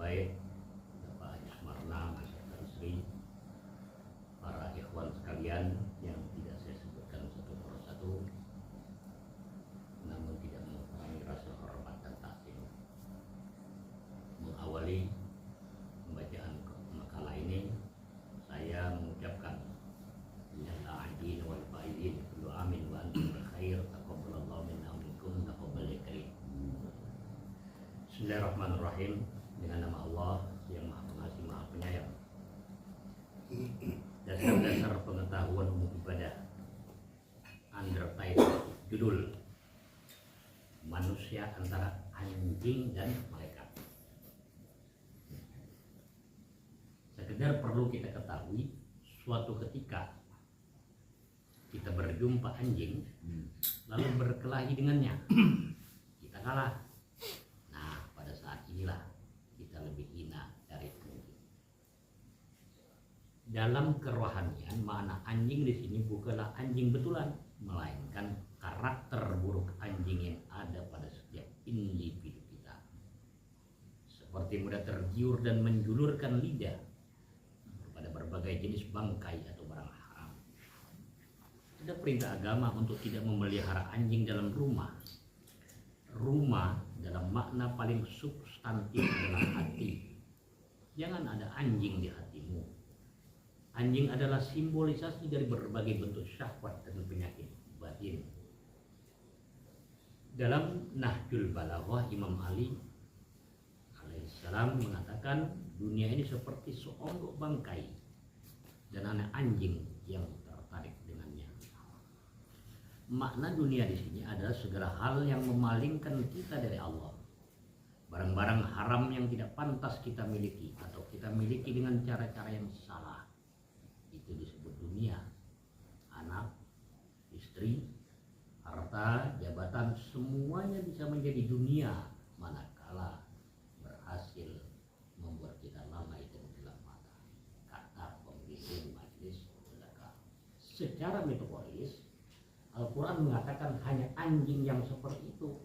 baik, Bapak Haji Sumarna beserta istri, para ikhwan sekalian yang tidak saya sebutkan satu persatu, namun tidak mengurangi rasa hormat dan takzim. Mengawali pembacaan makalah ini, saya mengucapkan minal aidin wal faizin kullu amin wa antum bikhair, taqabbalallahu minna wa minkum taqabbal ya karim. Bismillahirrahmanirrahim. Dengan nama Allah yang Maha Pengasih Maha Penyayang. Dasar-dasar pengetahuan umum ibadah, undertitle, judul manusia antara anjing dan malaikat. Sekedar perlu kita ketahui, suatu ketika kita berjumpa anjing lalu berkelahi dengannya, kita kalah. Nah, pada saat inilah kita lebih hina dari anjing. Dalam kerohanian, makna anjing di sini bukanlah anjing betulan, melainkan karakter buruk anjing yang ada pada setiap individu kita. Seperti mudah tergiur dan menjulurkan lidah kepada berbagai jenis bangkai atau barang haram. Ada perintah agama untuk tidak memelihara anjing dalam rumah. Rumah dalam makna paling substantif adalah hati. Jangan ada anjing di hatimu. Anjing adalah simbolisasi dari berbagai bentuk syahwat dan penyakit batin. Dalam Nahjul Balaghah, Imam Ali alaihissalam mengatakan dunia ini seperti seonggok bangkai dan ada anjing yang tertarik dengannya. Makna dunia di sini adalah segala hal yang memalingkan kita dari Allah. Barang-barang haram yang tidak pantas kita miliki atau kita miliki dengan cara-cara yang salah, itu disebut dunia. Anak, istri, harta, jabatan, semuanya bisa menjadi dunia manakala berhasil membuat kita lalai dan gelap mata. Kata pembimbing majelis ulama. Secara metaforis, Al-Quran mengatakan hanya anjing yang seperti itu.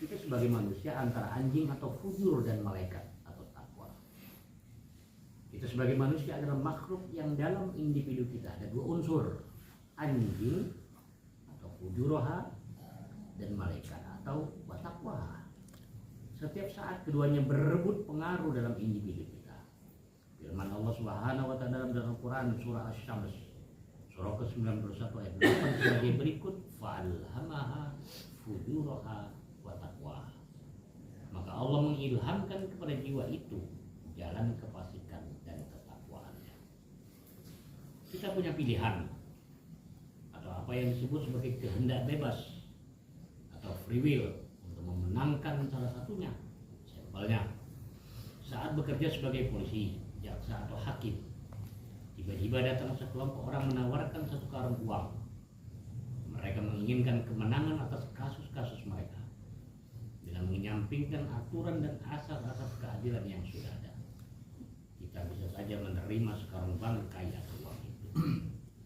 Kita sebagai manusia antara anjing atau fujur dan malaikat atau takwa. Kita sebagai manusia adalah makhluk yang dalam individu kita ada dua unsur, anjing atau fujuroha dan malaikat atau watakwa. Setiap saat keduanya berebut pengaruh dalam individu kita. Firman Allah Subhanahu wa taala dalam Al-Quran surah Asy-Syams surah ke-91 ayat 8 sebagai berikut, fa'alhamaha fujuroha wa taqwa. Maka Allah mengilhamkan kepada jiwa itu jalan kefasikan dan ketakwaannya. Kita punya pilihan atau apa yang disebut sebagai kehendak bebas atau free will untuk memenangkan salah satunya. Sampelnya, saat bekerja sebagai polisi, jaksa atau hakim, tiba-tiba datang sekelompok orang menawarkan satu karung uang. Mereka menginginkan kemenangan atas kasus-kasus mereka dengan menyampingkan aturan dan asas-asas keadilan yang sudah ada. Kita bisa saja menerima sekarang bangkai atau uang itu.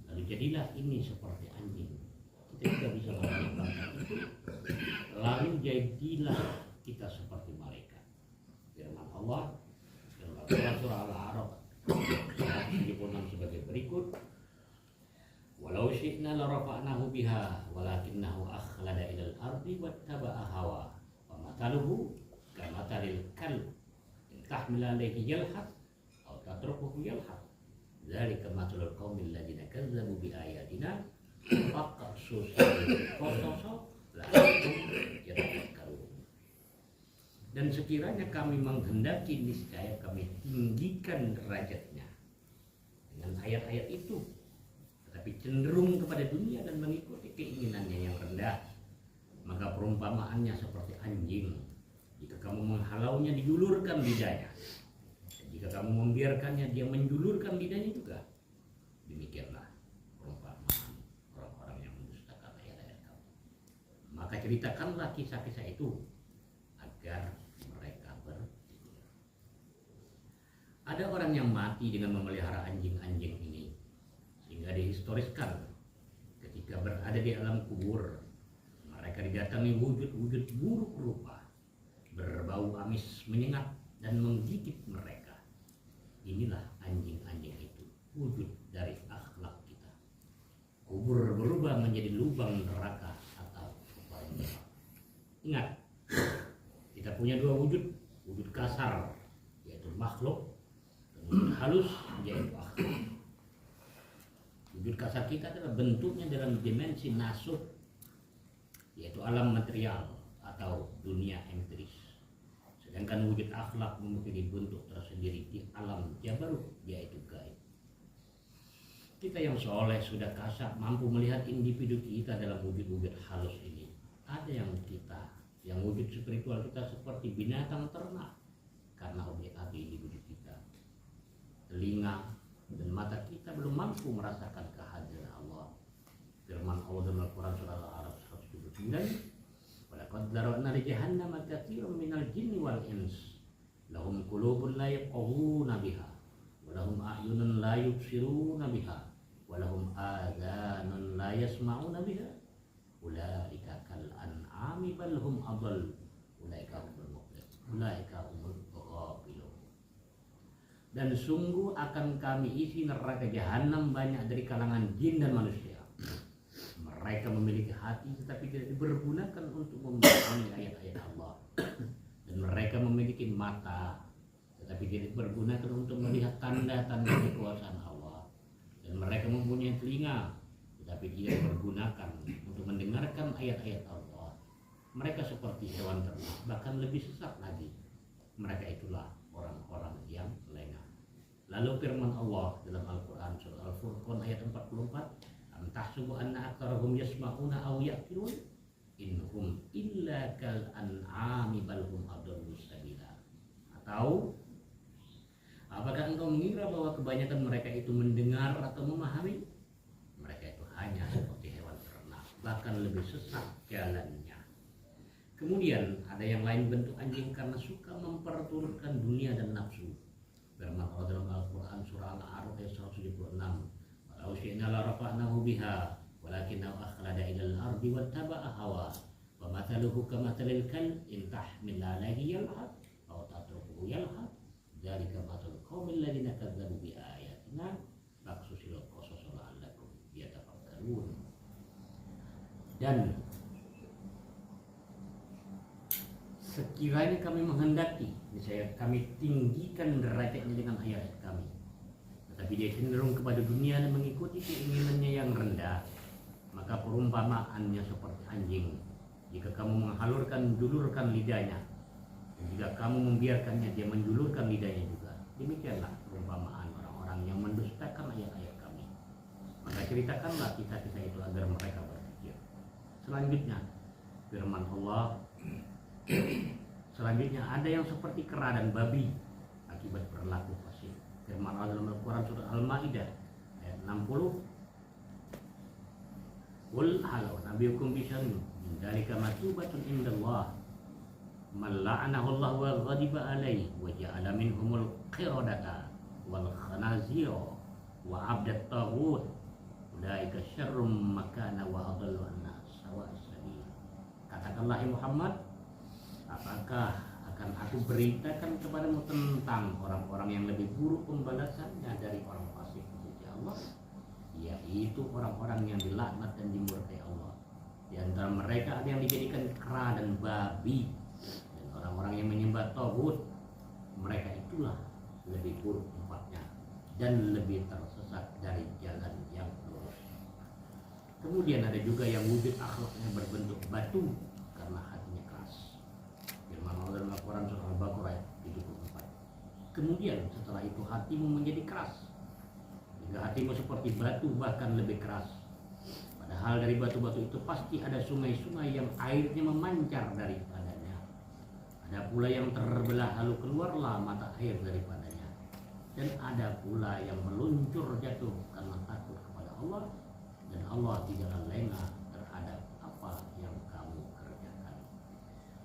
Lalu jadilah ini seperti anjing. Kita juga bisa menerima bangkai itu. Lalu jadilah kita seperti malaikat. Firman Allah dalam surah Al-A'raf 76 sebagai berikut, walau syi'na la rafa'nahu biha walakinnahu akhlada ilal ardi wattaba'a hawa wa mataluhu kamatalil kalb in tahmila alayhi yalhaq aw tatrukuhu yalhaq dzalika matalul qaumil ladzina kazzabu bi ayatina faqasus qasasa la'allahum yatafakkarun. Dan sekiranya kami menghendaki, niscaya kami tinggikan derajatnya dengan ayat-ayat itu, tetapi cenderung kepada dunia dan mengikuti keinginannya yang rendah, maka perumpamaannya seperti anjing. Jika kamu menghalaunya, dijulurkan lidahnya, dan jika kamu membiarkannya, dia menjulurkan lidahnya juga. Demikianlah perumpamaan orang-orang yang mendustakan ayat-ayat kamu. Maka ceritakanlah kisah-kisah itu agar mereka berpikir. Ada orang yang mati dengan memelihara anjing-anjing ini, sehingga dihistoriskan ketika berada di alam kubur, mereka didatangi wujud-wujud buruk rupa, berbau amis menyengat dan menggigit mereka. Inilah anjing-anjing itu, wujud dari akhlak kita. Kubur berubah menjadi lubang neraka atau paling depan. Ingat, kita punya dua wujud, wujud kasar yaitu makhluk, dan wujud halus yaitu akhlak. Wujud kasar kita adalah bentuknya dalam dimensi nasub, yaitu alam material atau dunia empiris. Sedangkan wujud akhlak memiliki bentuk tersendiri di alam jabarut, yaitu gaib. Kita yang soleh sudah kasat mampu melihat individu kita dalam wujud-wujud halus ini. Ada yang wujud spiritual kita seperti binatang ternak karena objek-objek di wujud kita. Telinga dan mata kita belum mampu merasakan kehadiran Allah. Firman Allah dalam Al-Quran surah Al-A'raf 179, walaqad zara'na li jahannama katsiran minal jinni wal ins lahum qulubun la yafqahuna biha wa lahum a'yunun la yubsiruna biha wa lahum adhanun la yasma'una biha ulaika kal an'ami bal hum adall ulaika humul ghafilun. Dan sungguh akan kami isi neraka jahanam banyak dari kalangan jin dan manusia. Mereka memiliki hati tetapi tidak dipergunakan untuk memahami ayat-ayat Allah. Dan mereka memiliki mata tetapi tidak dipergunakan untuk melihat tanda-tanda kekuasaan Allah. Dan mereka mempunyai telinga tetapi tidak dipergunakan untuk mendengarkan ayat-ayat Allah. Mereka seperti hewan ternak, bahkan lebih sesat lagi. Mereka itulah orang-orang yang lengah. Lalu firman Allah dalam Al-Quran surah Al-Furqan ayat 44, am tahsubu anna aktsarahum yasma'una aw ya'qilun innahum illa kal an'ami bal hum adallu sabila. Atau apakah engkau mengira bahwa kebanyakan mereka itu mendengar atau memahami? Mereka itu hanya seperti hewan ternak, bahkan lebih sesat jalannya. Kemudian ada yang lain bentuk anjing karena suka memperturutkan dunia dan nafsu. Firman Allah dalam Al-Quran surah Al-A'raf ayat 176, walau syi'na la rafa'nahu biha walakinnahu akhlada ilal ardi wattaba'a hawa wa mathaluhu kamathalil kalb in tahmil alayhi yalhad aw tatrukuhu yalhad dzalika mathalul qaumil ladzina kadzdzabu bi ayatina faqsusil qasas la'allakum yatafakkarun. Dan sekiranya kami menghendaki, misalnya kami tinggikan derajatnya dengan ayat kami, tetapi dia cenderung kepada dunia dan mengikuti keinginannya yang rendah, maka perumpamaannya seperti anjing. Jika kamu menjulurkan lidahnya, dan jika kamu membiarkannya, dia menjulurkan lidahnya juga. Demikianlah perumpamaan orang-orang yang mendustakan ayat-ayat kami. Maka ceritakanlah kisah-kisah itu agar mereka berpikir. Selanjutnya, firman Allah. Selanjutnya ada yang seperti kera dan babi akibat berlaku fasik. Firman Allah dalam Al-Quran surah Al-Maidah ayat 60, qul hal nabiyukum bisyarrin min dzalika matubatun indallah man la'anahu Allah wa ghadiba alaihi wa ja'ala minhumul qiradata wal khanazira wa 'abdat taghut ulaika syarrum makana wa adallu an-nas sawa'is sabil. Katakanlah Muhammad, apakah akan aku beritakan kepadamu tentang orang-orang yang lebih buruk pembalasannya dari orang fasik di sisi Allah, yaitu orang-orang yang dilaknat dan dimurkai Allah. Di antara mereka ada yang dijadikan kera dan babi, dan orang-orang yang menyembah taghut, mereka itulah lebih buruk tempatnya dan lebih tersesat dari jalan yang lurus. Kemudian ada juga yang wujud akhlaknya berbentuk batu karena hatinya keras. Firman Allah dalam Al-Quran surah Al-Baqarah ayat 74. Kemudian setelah itu hatimu menjadi keras, hingga hatimu seperti batu bahkan lebih keras. Padahal dari batu-batu itu pasti ada sungai-sungai yang airnya memancar daripadanya. Ada pula yang terbelah lalu keluarlah mata air daripadanya. Dan ada pula yang meluncur jatuh karena takut kepada Allah, dan Allah tidaklah lengah terhadap apa yang kamu kerjakan.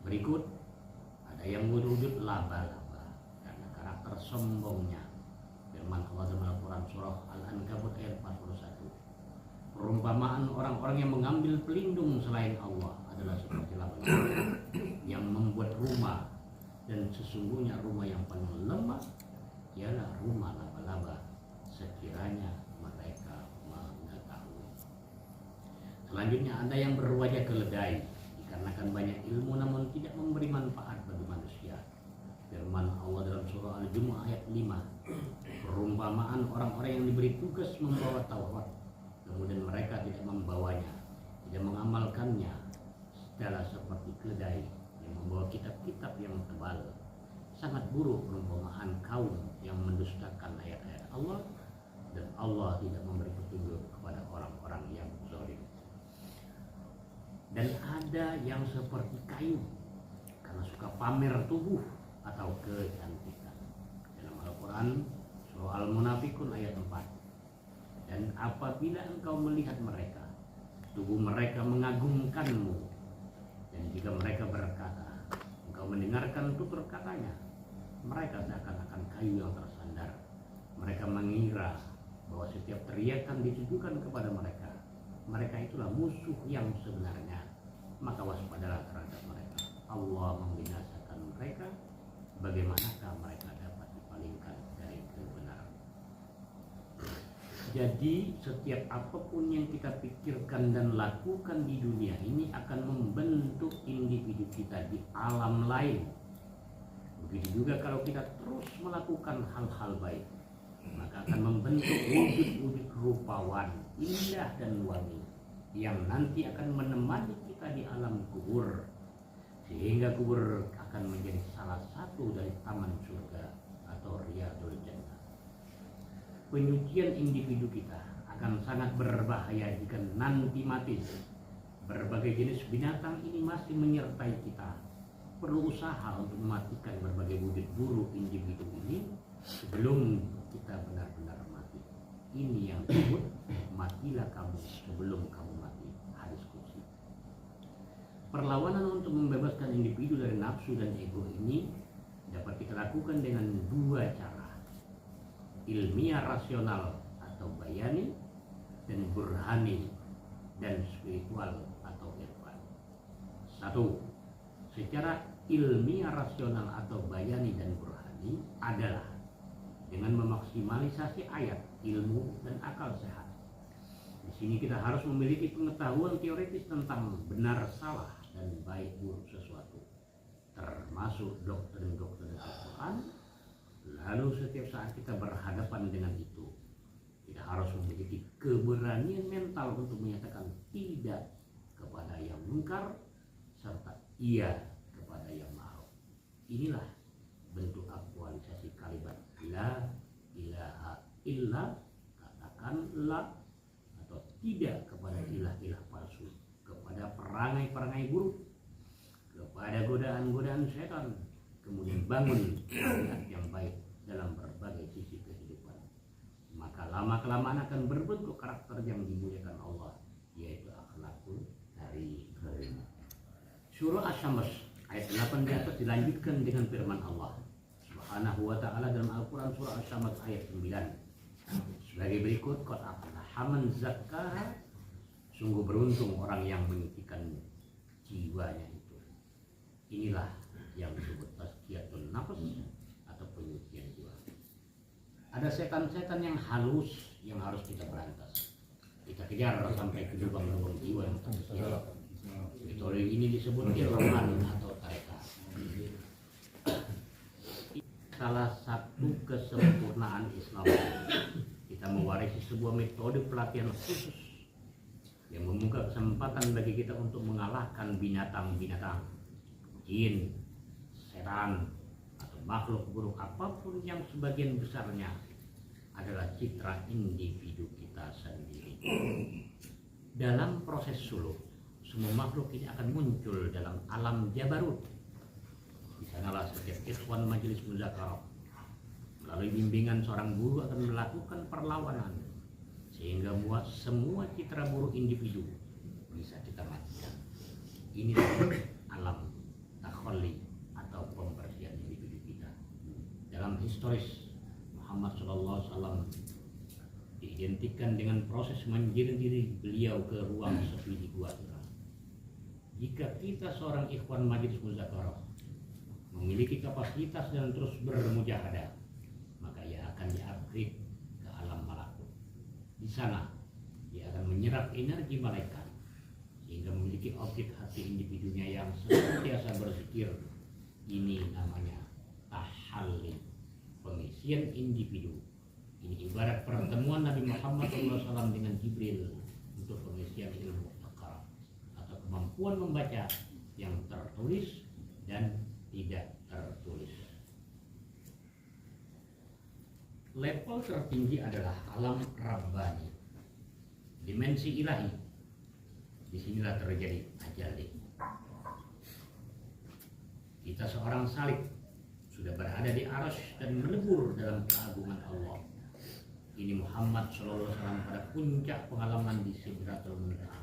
Berikut ada yang wujud laba-laba karena karakter sombongnya. Firman Allah dalam Al-Quran surah Al-Ankabut ayat 41. Perumpamaan orang-orang yang mengambil pelindung selain Allah adalah seperti laba-laba yang membuat rumah dan sesungguhnya rumah yang paling lemah ialah rumah laba-laba sekiranya mereka mengetahui. Selanjutnya ada yang berwajah keledai dikarenakan banyak ilmu namun tidak memberi manfaat bagi manusia. Firman Allah dalam surah Al-Jumu'ah ayat 5, perumpamaan orang-orang yang diberi tugas membawa Taurat kemudian mereka tidak membawanya, tidak mengamalkannya, adalah seperti keledai yang membawa kitab-kitab yang tebal. Sangat buruk perumpamaan kaum yang mendustakan ayat-ayat Allah, dan Allah tidak memberi petunjuk kepada orang-orang yang zalim. Dan ada yang seperti kayu karena suka pamer tubuh atau kecantikan. Dalam Al-Quran surah Al-Munafikun ayat 4, dan apabila engkau melihat mereka, tubuh mereka mengagumkanmu, dan jika mereka berkata, engkau mendengarkan tutur katanya, mereka seakan-akan kayu yang tersandar. Mereka mengira bahwa setiap teriakan ditujukan kepada mereka, mereka itulah musuh yang sebenarnya. Maka waspadalah terhadap mereka. Allah membinasakan mereka. Bagaimanakah mereka dapat dipalingkan dari kebenaran? Jadi setiap apapun yang kita pikirkan dan lakukan di dunia ini akan membentuk individu kita di alam lain. Begitu juga kalau kita terus melakukan hal-hal baik, maka akan membentuk wujud-wujud rupawan, indah dan wangi yang nanti akan menemani kita di alam kubur, sehingga kubur akan menjadi salah satu dari taman surga atau riyadul jannah. Penyucian individu kita akan sangat berbahaya jika nanti mati. Berbagai jenis binatang ini masih menyertai kita. Perlu usaha untuk mematikan berbagai wujud buruk individu ini sebelum kita benar-benar mati. Ini yang disebut matilah kamu sebelum kamu mati. Hadis qudsi. Perlawanan untuk membebaskan individu dari nafsu dan ego ini dapat kita lakukan dengan dua cara, ilmiah rasional atau bayani, dan burhani dan spiritual atau irfan. Satu, secara ilmiah rasional atau bayani dan burhani adalah dengan memaksimalisasi ayat, ilmu, dan akal sehat. Di sini kita harus memiliki pengetahuan teoritis tentang benar salah dan baik buruk sesuatu, termasuk doktrin-doktrin Al-Quran. Lalu setiap saat kita berhadapan dengan itu, kita harus memiliki keberanian mental untuk menyatakan tidak kepada yang mungkar serta iya kepada yang ma'ruf. Inilah bentuk aktualisasi kalimat la ilaha illa, katakan la atau tidak kepada ilah-ilah palsu, kepada perangai-perangai buruk, kepada godaan-godaan setan, kemudian bangun akhlak yang baik dalam berbagai sisi kehidupan. Maka lama-kelamaan akan berbentuk karakter yang dimuliakan Allah, yaitu akhlakul karim. Surah Asy-Syams ayat 8 di atas dilanjutkan dengan firman Allah Subhanahu wa ta'ala dalam Al-Quran surah Asy-Syams ayat 9 sebagai berikut, qad aflaha man zakkaha, sungguh beruntung orang yang menyucikan jiwanya itu. Inilah yang disebut tazkiyatun nafs atau penyucian jiwa. Ada setan-setan yang halus yang harus kita berantas. Kita kejar sampai ke lubang-lubang jiwa yang tersisa. Metode ini disebut irman atau tarekat. Salah satu kesempurnaan Islam, kita mewarisi sebuah metode pelatihan khusus yang membuka kesempatan bagi kita untuk mengalahkan binatang-binatang, jin, setan, atau makhluk buruk apapun yang sebagian besarnya adalah citra individu kita sendiri. Dalam proses suluk, semua makhluk ini akan muncul dalam alam jabarut. Di sanalah setiap ikhwan majelis muzakarah melalui bimbingan seorang guru akan melakukan perlawanan sehingga buat semua citra buruk individu bisa kita matikan. Ini alam takhalli atau pembersihan individu kita. Dalam historis Muhammad SAW diidentikan dengan proses mengirim diri beliau ke ruang sepi di gua Hira. Jika kita seorang ikhwan majelis muzakarah memiliki memiliki kapasitas dan terus bermujahadah, maka ia akan di-upgrade ke alam malakut. Di sana dia akan menyerap energi malaikat sehingga memiliki objek hati individunya yang senantiasa berzikir. Ini namanya tahallul, pengisian individu. Ini ibarat pertemuan Nabi Muhammad SAW dengan Jibril untuk pengisian ilmu akal atau kemampuan membaca yang tertulis dan tidak tertulis. Level tertinggi adalah alam Rabbani, dimensi ilahi. Disinilah terjadi ajali. Kita seorang salik sudah berada di arasy dan melebur dalam keagungan Allah. Ini Muhammad SAW pada puncak pengalaman di Sidratul Muntaha.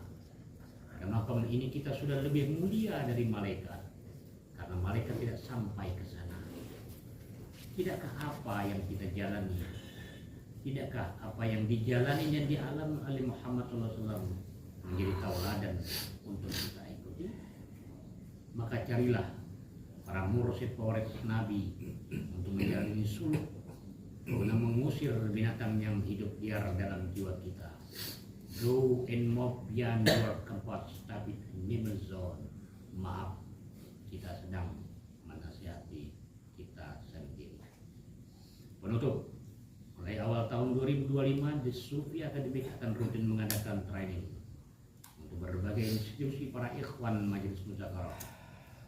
Pada makam ini kita sudah lebih mulia dari malaikat, karena malaikat tidak sampai ke sana. Tidakkah apa yang kita jalani, tidakkah apa yang dijalani dan dialami oleh Muhammad SAW menjadi tauladan untuk kita ikuti? Maka carilah para mursyid pewaris Nabi untuk menjalani suluk guna mengusir binatang yang hidup liar dalam jiwa kita. Go and move beyond your comfort, stop it in zone. Maaf, kita sedang menasihati kita sendiri. Penutup, mulai awal tahun 2025 The Sufi Academy akan rutin mengadakan training untuk berbagai institusi para ikhwan Majelis Muzakarah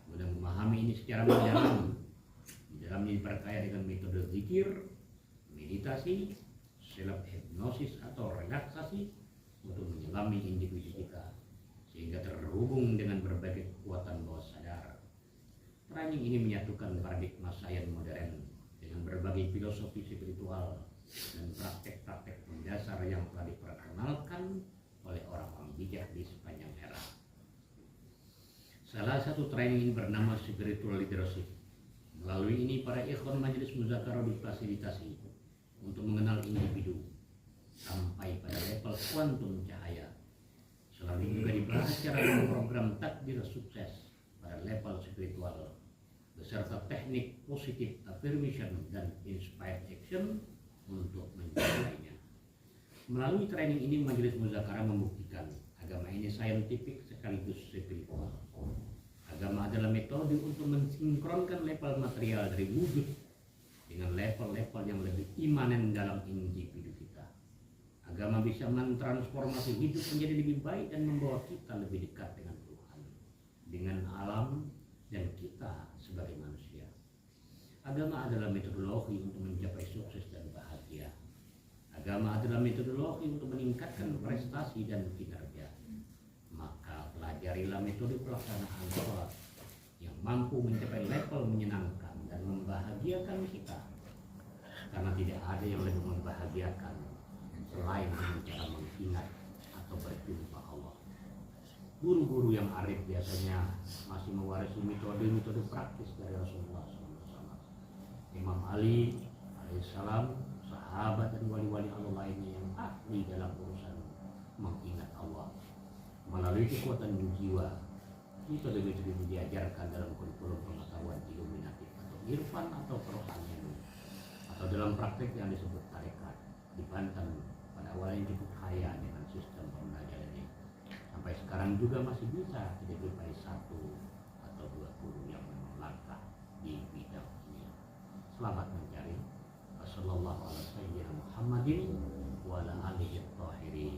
guna memahami ini secara mendalam. Di dalamnya diperkaya dengan metode zikir, meditasi, self hipnosis atau relaksasi untuk menyelami individu kita sehingga terhubung dengan berbagai kekuatan bawah sadar. Training ini menyatukan paradigma sains modern dengan berbagai filosofi spiritual dan praktek-praktek mendasar yang telah diperkenalkan oleh orang-orang bijak di sepanjang era. Salah satu training ini bernama Spiritual Leadership. Melalui ini para ikhwan Majelis Muzakarah difasilitasi untuk mengenal individu sampai pada level kuantum cahaya. Selain itu juga dibahas cara program takdir sukses pada level spiritual beserta teknik positive affirmation dan inspired action untuk mencapainya. Melalui training ini Majelis Muzakarah membuktikan agama ini saintifik sekaligus spiritual. Agama adalah metode untuk mensinkronkan level material dari wujud dengan level-level yang lebih imanen dalam individu kita. Agama bisa mentransformasi hidup menjadi lebih baik dan membawa kita lebih dekat dengan Tuhan, dengan alam, dan kita sebagai manusia. Agama adalah metodologi untuk mencapai sukses dan bahagia. Agama adalah metodologi untuk meningkatkan prestasi dan kinerja. Maka pelajarilah metode pelaksanaan sholat yang mampu mencapai level menyenangkan dan membahagiakan kita. Karena tidak ada yang lebih membahagiakan selain dengan cara mengingat atau berjumpa Allah. Guru-guru yang arif biasanya masih mewarisi metode-metode praktis dari Rasulullah SAW. Imam Ali alaihissalam, sahabat dan wali-wali Allah lainnya yang ahli dalam urusan mengingat Allah. Melalui kekuatan jiwa, metode-metode diajarkan dalam kurikulum pengetahuan iluminatif atau irfan atau kerohanian, atau dalam praktek yang disebut tarekat di Banten pada awalnya cukup kaya dengan sistem pembelajaran ini. Sampai sekarang juga masih bisa dijumpai satu atau dua guru yang memang langka di bidang ini. Selamat mencari. Wassalamualaikum warahmatullahi wabarakatuh.